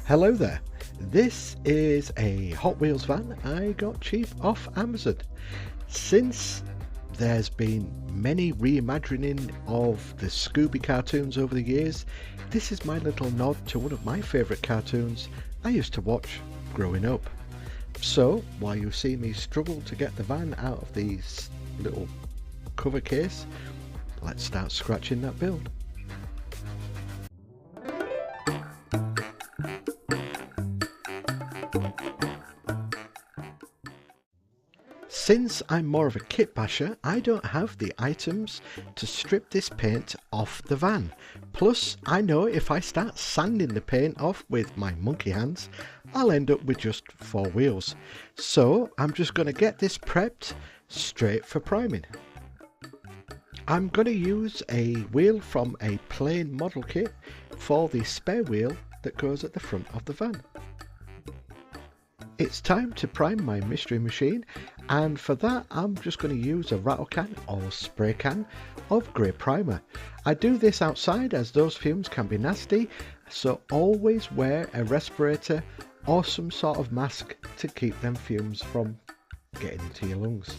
Hello there, this is a Hot Wheels van I got cheap off Amazon. Since there's been many reimagining of the Scooby cartoons over the years, this is my little nod to one of my favourite cartoons I used to watch growing up. So while you see me struggle to get the van out of the little cover case, let's start scratching that build. Since I'm more of a kit basher, I don't have the items to strip this paint off the van. Plus, I know if I start sanding the paint off with my monkey hands, I'll end up with just 4 wheels. So I'm just going to get this prepped straight for priming. I'm going to use a wheel from a plain model kit for the spare wheel that goes at the front of the van. It's time to prime my mystery machine, and for that I'm just going to use a rattle can or spray can of grey primer. I do this outside as those fumes can be nasty, so always wear a respirator or some sort of mask to keep them fumes from getting into your lungs.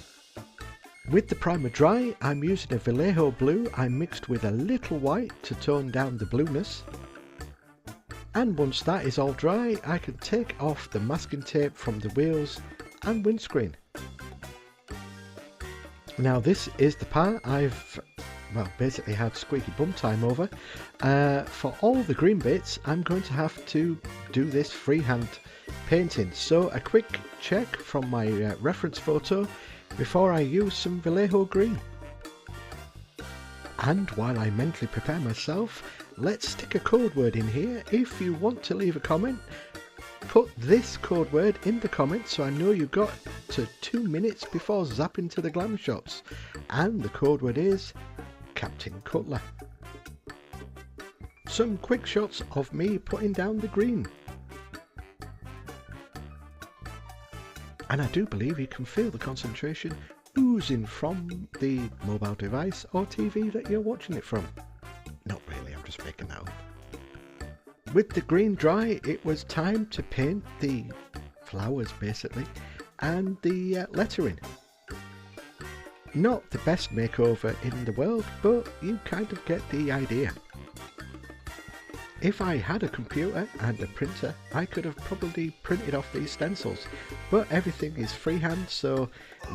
With the primer dry, I'm using a Vallejo blue I mixed with a little white to tone down the blueness. And once that is all dry, I can take off the masking tape from the wheels and windscreen. Now this is the part I've basically had squeaky bum time over. For all the green bits, I'm going to have to do this freehand painting. So a quick check from my reference photo before I use some Vallejo green. And while I mentally prepare myself, let's stick a code word in here. If you want to leave a comment, put this code word in the comments so I know you got to 2 minutes before zapping to the glam shots. And the code word is Captain Cutler. Some quick shots of me putting down the green. And I do believe you can feel the concentration oozing from the mobile device or TV that you're watching it from. Not really, I'm just making that up. With the green dry, it was time to paint the flowers basically and the lettering. Not the best makeover in the world, but you kind of get the idea. If I had a computer and a printer, I could have probably printed off these stencils, but everything is freehand, so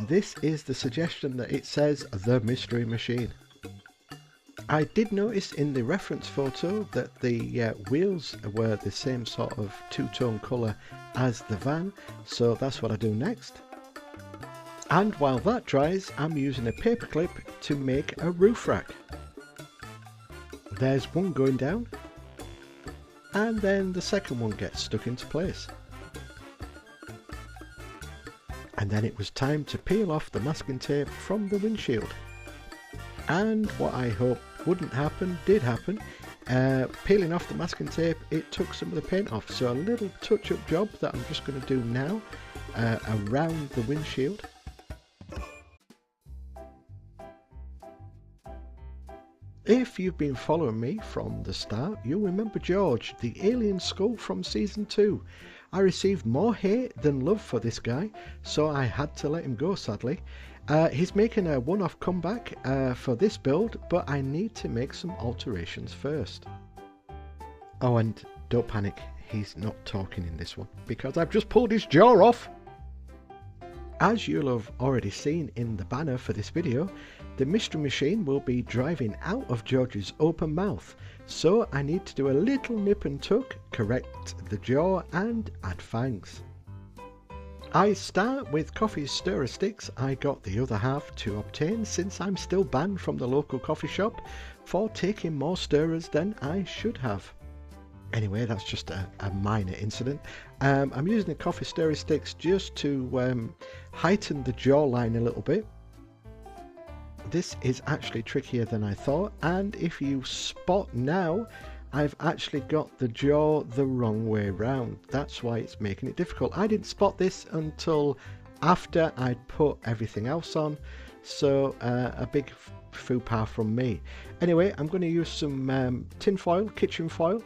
this is the suggestion that it says the mystery machine. I did notice in the reference photo that the wheels were the same sort of two-tone colour as the van, so that's what I do next. And while that dries, I'm using a paper clip to make a roof rack. There's one going down, and then the second one gets stuck into place. And then it was time to peel off the masking tape from the windshield. And what I hope wouldn't happen did happen. Peeling off the masking tape, it took some of the paint off, so a little touch-up job that I'm just going to do now around the windshield. If you've been following me from the start, you'll remember George, the alien skull from season 2. I received more hate than love for this guy, so I had to let him go sadly. He's making a one-off comeback for this build, but I need to make some alterations first. Oh, and don't panic, he's not talking in this one, because I've just pulled his jaw off! As you'll have already seen in the banner for this video, the mystery machine will be driving out of George's open mouth, so I need to do a little nip and tuck, correct the jaw and add fangs. I start with coffee stirrer sticks. I got the other half to obtain since I'm still banned from the local coffee shop for taking more stirrers than I should have. Anyway, that's just a minor incident. I'm using the coffee stirrer sticks just to heighten the jawline a little bit. This is actually trickier than I thought, and if you spot now, I've actually got the jaw the wrong way round. That's why it's making it difficult. I didn't spot this until after I'd put everything else on, so a big faux pas from me. Anyway, I'm going to use some tin foil, kitchen foil,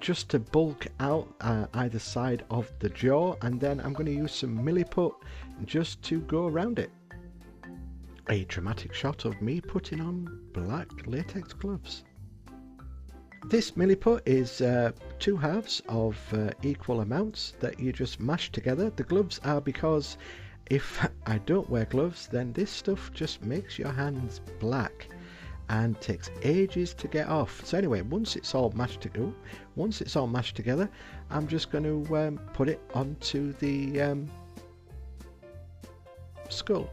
just to bulk out either side of the jaw, and then I'm going to use some milliput just to go around it. A dramatic shot of me putting on black latex gloves. This milliput is 2 halves of equal amounts that you just mash together. The gloves are because if I don't wear gloves, then this stuff just makes your hands black and takes ages to get off. So anyway, once it's all mashed together, I'm just going to put it onto the skull.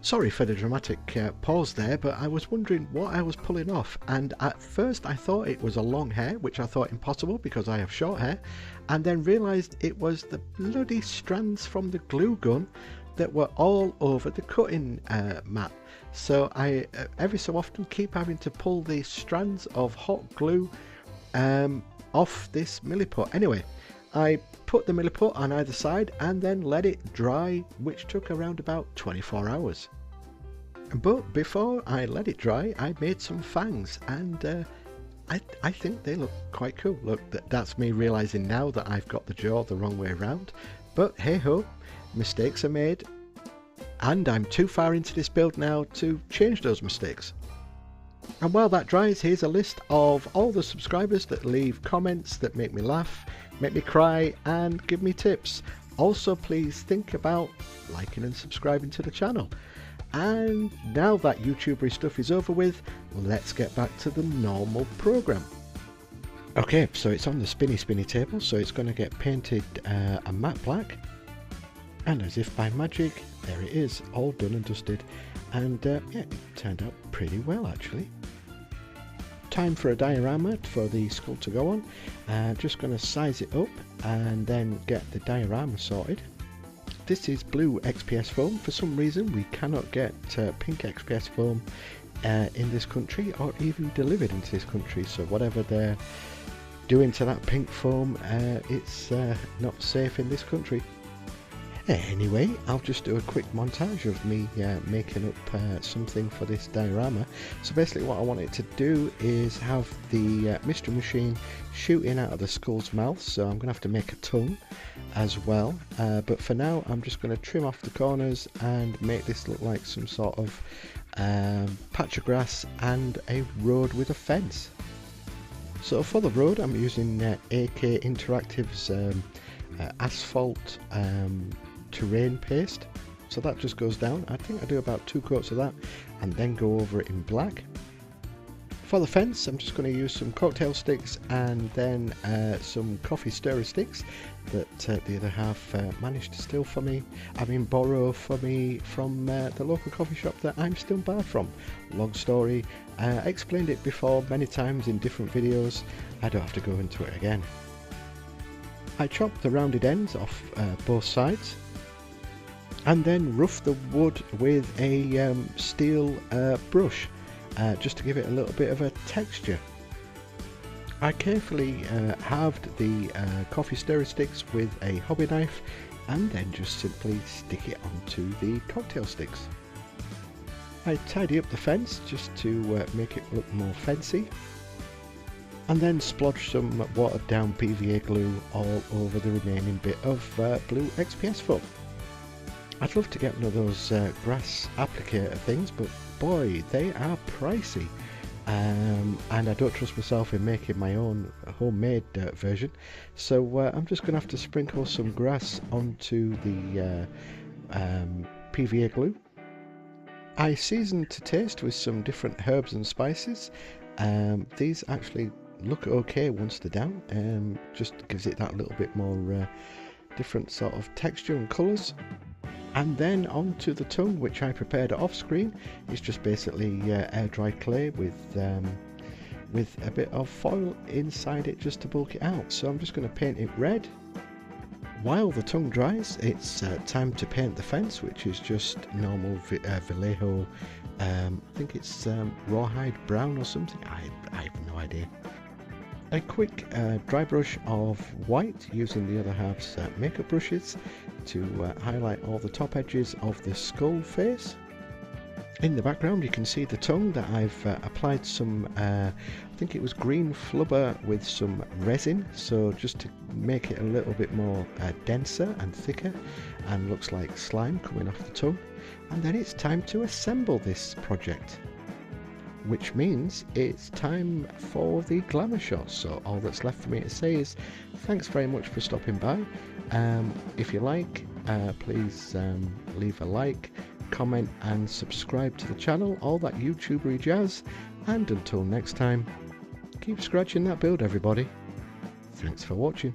Sorry for the dramatic pause there, but I was wondering what I was pulling off, and at first I thought it was a long hair, which I thought impossible because I have short hair, and then realised it was the bloody strands from the glue gun that were all over the cutting mat. So I every so often keep having to pull the strands of hot glue off this milliput. Anyway, I put the milliput on either side and then let it dry, which took around about 24 hours. But before I let it dry, I made some fangs, and I think they look quite cool. Look, that's me realising now that I've got the jaw the wrong way around. But hey ho, mistakes are made, and I'm too far into this build now to change those mistakes. And while that dries, here's a list of all the subscribers that leave comments that make me laugh, make me cry, and give me tips. Also, please think about liking and subscribing to the channel. And now that YouTubery stuff is over with, let's get back to the normal program. Okay, so it's on the spinny table, so it's going to get painted a matte black, and as if by magic, there it is, all done and dusted, and yeah, it turned out pretty well actually. Time for a diorama for the skull to go on. Just going to size it up and then get the diorama sorted. This is blue XPS foam. For some reason we cannot get pink XPS foam in this country, or even delivered into this country, so whatever they're doing to that pink foam, it's not safe in this country. Anyway, I'll just do a quick montage of me making up something for this diorama. So basically what I want it to do is have the mystery machine shooting out of the skull's mouth, so I'm going to have to make a tongue as well. But for now I'm just going to trim off the corners and make this look like some sort of patch of grass and a road with a fence. So for the road I'm using AK Interactive's asphalt terrain paste, so that just goes down. I think I do about 2 coats of that and then go over it in black. For the fence I'm just going to use some cocktail sticks and then some coffee stirrer sticks that the other half managed to steal for me, borrow for me from the local coffee shop that I'm still barred from. Long story, explained it before many times in different videos, I don't have to go into it again. I chopped the rounded ends off both sides and then rough the wood with a steel brush just to give it a little bit of a texture. I carefully halved the coffee stirrer sticks with a hobby knife and then just simply stick it onto the cocktail sticks. I tidy up the fence just to make it look more fancy, and then splodge some watered down PVA glue all over the remaining bit of blue XPS foam. I'd love to get one of those grass applicator things, but boy, they are pricey, and I don't trust myself in making my own homemade version, so I'm just going to have to sprinkle some grass onto the PVA glue. I seasoned to taste with some different herbs and spices. These actually look okay once they're down, just gives it that little bit more different sort of texture and colours. And then onto the tongue, which I prepared off screen. It's just basically air dried clay with a bit of foil inside it just to bulk it out. So I'm just going to paint it red. While the tongue dries, it's time to paint the fence, which is just normal Vallejo, I think it's rawhide brown or something, I have no idea. A quick dry brush of white using the other half's makeup brushes to highlight all the top edges of the skull face. In the background you can see the tongue that I've applied some, I think it was green flubber with some resin, so just to make it a little bit more denser and thicker, and looks like slime coming off the tongue. And then it's time to assemble this project, which means it's time for the glamour shot. So all that's left for me to say is thanks very much for stopping by. If you like, please leave a like, comment and subscribe to the channel, all that YouTubery jazz. And until next time, keep scratching that build everybody. Thanks for watching.